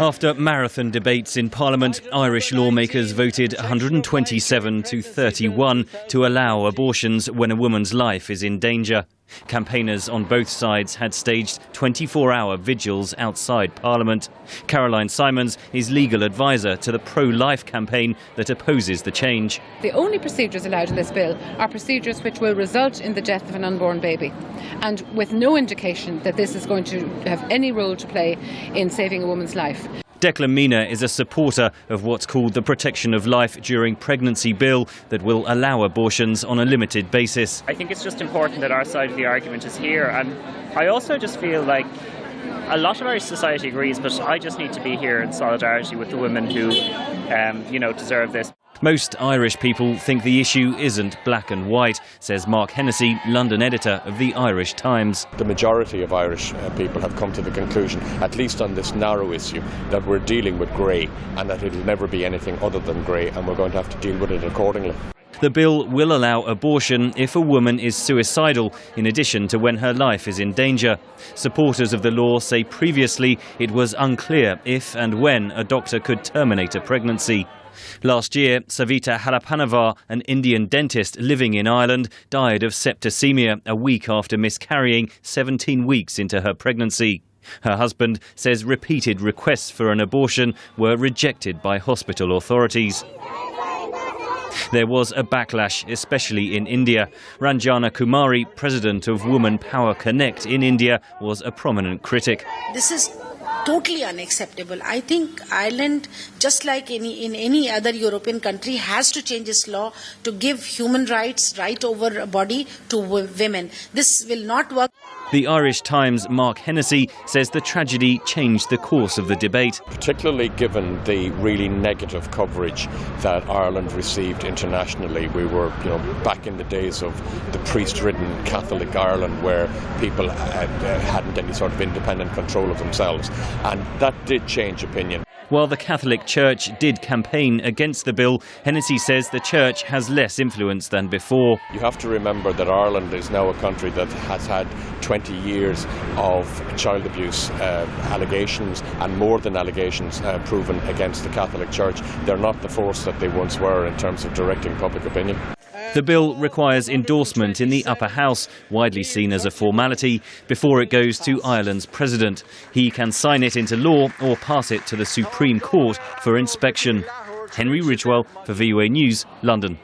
After marathon debates in Parliament, Irish lawmakers voted 127 to 31 to allow abortions when a woman's life is in danger. Campaigners on both sides had staged 24-hour vigils outside Parliament. Caroline Simons is legal advisor to the pro-life campaign that opposes the change. The only procedures allowed in this bill are procedures which will result in the death of an unborn baby, and with no indication that this is going to have any role to play in saving a woman's life. Declan Mina is a supporter of what's called the Protection of Life During Pregnancy bill that will allow abortions on a limited basis. I think it's just important that our side of the argument is here, and I also just feel like a lot of Irish society agrees, but I just need to be here in solidarity with the women who, deserve this. Most Irish people think the issue isn't black and white, says Mark Hennessy, London editor of the Irish Times. The majority of Irish people have come to the conclusion, at least on this narrow issue, that we're dealing with grey and that it'll never be anything other than grey, and we're going to have to deal with it accordingly. The bill will allow abortion if a woman is suicidal, in addition to when her life is in danger. Supporters of the law say previously it was unclear if and when a doctor could terminate a pregnancy. Last year, Savita Halapanavar, an Indian dentist living in Ireland, died of septicemia a week after miscarrying 17 weeks into her pregnancy. Her husband says repeated requests for an abortion were rejected by hospital authorities. There was a backlash, especially in India. Ranjana Kumari, president of Woman Power Connect in India, was a prominent critic. This is totally unacceptable. I think Ireland, just like in any other European country, has to change its law to give human rights, right over a body, to women. This will not work. The Irish Times' Mark Hennessy says the tragedy changed the course of the debate. Particularly given the really negative coverage that Ireland received internationally. We were, back in the days of the priest-ridden Catholic Ireland, where people hadn't any sort of independent control of themselves. And that did change opinion. While the Catholic Church did campaign against the bill, Hennessy says the Church has less influence than before. You have to remember that Ireland is now a country that has had 20 years of child abuse allegations, and more than allegations proven against the Catholic Church. They're not the force that they once were in terms of directing public opinion. The bill requires endorsement in the upper house, widely seen as a formality, before it goes to Ireland's president. He can sign it into law or pass it to the Supreme Court for inspection. Henry Ridgwell for VOA News, London.